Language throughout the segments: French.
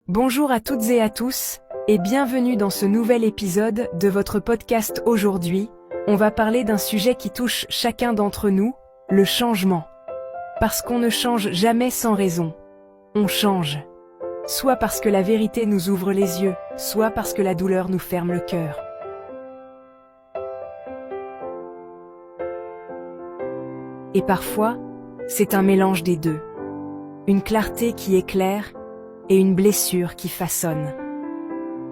Bonjour à toutes et à tous, et bienvenue dans ce nouvel épisode de votre podcast. Aujourd'hui, on va parler d'un sujet qui touche chacun d'entre nous, le changement. Parce qu'on ne change jamais sans raison. On change. Soit parce que la vérité nous ouvre les yeux, soit parce que la douleur nous ferme le cœur. Et parfois, c'est un mélange des deux. Une clarté qui éclaire et une blessure qui façonne.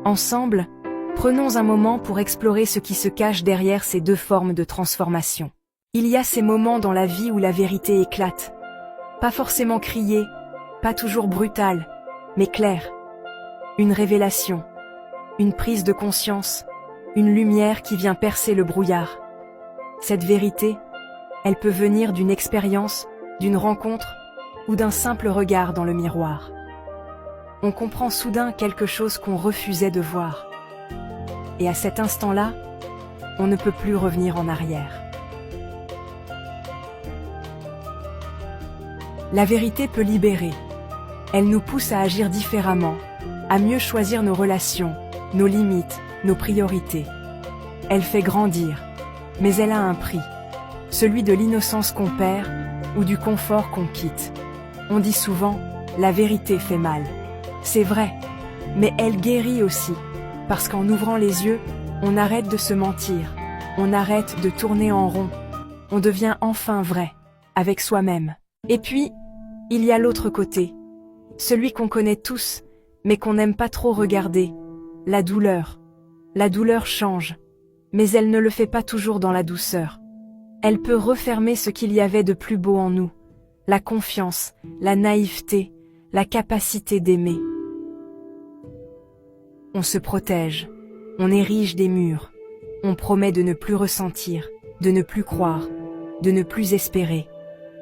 Ensemble, prenons un moment pour explorer ce qui se cache derrière ces deux formes de transformation. Il y a ces moments dans la vie où la vérité éclate. Pas forcément criée, pas toujours brutale, mais claire. Une révélation, une prise de conscience, une lumière qui vient percer le brouillard. Cette vérité, elle peut venir d'une expérience, d'une rencontre ou d'un simple regard dans le miroir. On comprend soudain quelque chose qu'on refusait de voir. Et à cet instant-là, on ne peut plus revenir en arrière. La vérité peut libérer. Elle nous pousse à agir différemment, à mieux choisir nos relations, nos limites, nos priorités. Elle fait grandir, mais elle a un prix, celui de l'innocence qu'on perd ou du confort qu'on quitte. On dit souvent, la vérité fait mal. C'est vrai, mais elle guérit aussi, parce qu'en ouvrant les yeux, on arrête de se mentir, on arrête de tourner en rond, on devient enfin vrai, avec soi-même. Et puis, il y a l'autre côté, celui qu'on connaît tous, mais qu'on n'aime pas trop regarder, la douleur. La douleur change, mais elle ne le fait pas toujours dans la douceur. Elle peut refermer ce qu'il y avait de plus beau en nous, la confiance, la naïveté, la capacité d'aimer. On se protège, on érige des murs, on promet de ne plus ressentir, de ne plus croire, de ne plus espérer,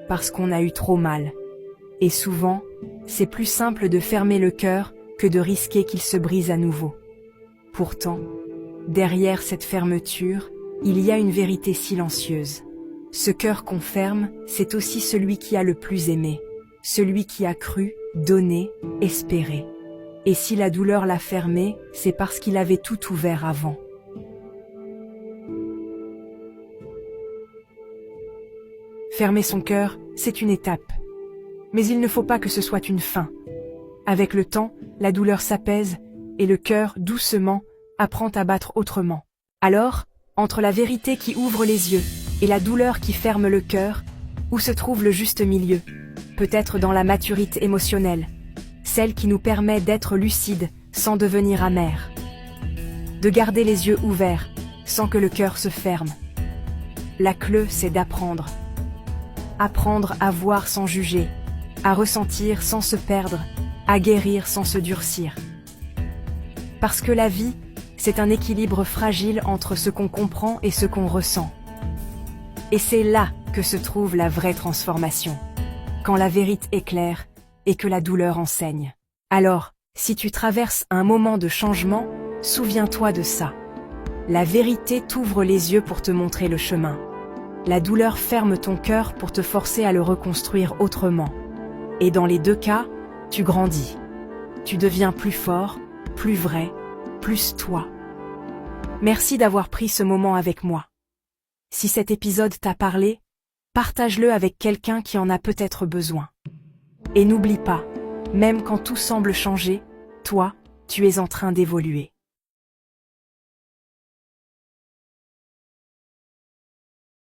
parce qu'on a eu trop mal. Et souvent, c'est plus simple de fermer le cœur que de risquer qu'il se brise à nouveau. Pourtant, derrière cette fermeture, il y a une vérité silencieuse. Ce cœur qu'on ferme, c'est aussi celui qui a le plus aimé, celui qui a cru, donné, espéré. Et si la douleur l'a fermé, c'est parce qu'il avait tout ouvert avant. Fermer son cœur, c'est une étape. Mais il ne faut pas que ce soit une fin. Avec le temps, la douleur s'apaise et le cœur, doucement, apprend à battre autrement. Alors, entre la vérité qui ouvre les yeux et la douleur qui ferme le cœur, où se trouve le juste milieu? Peut-être dans la maturité émotionnelle, celle qui nous permet d'être lucides sans devenir amers, de garder les yeux ouverts sans que le cœur se ferme. La clé, c'est d'apprendre. Apprendre à voir sans juger, à ressentir sans se perdre, à guérir sans se durcir. Parce que la vie, c'est un équilibre fragile entre ce qu'on comprend et ce qu'on ressent. Et c'est là que se trouve la vraie transformation, quand la vérité éclaire et que la douleur enseigne. Alors, si tu traverses un moment de changement, souviens-toi de ça. La vérité t'ouvre les yeux pour te montrer le chemin. La douleur ferme ton cœur pour te forcer à le reconstruire autrement. Et dans les deux cas, tu grandis. Tu deviens plus fort, plus vrai, plus toi. Merci d'avoir pris ce moment avec moi. Si cet épisode t'a parlé, partage-le avec quelqu'un qui en a peut-être besoin. Et n'oublie pas, même quand tout semble changer, toi, tu es en train d'évoluer.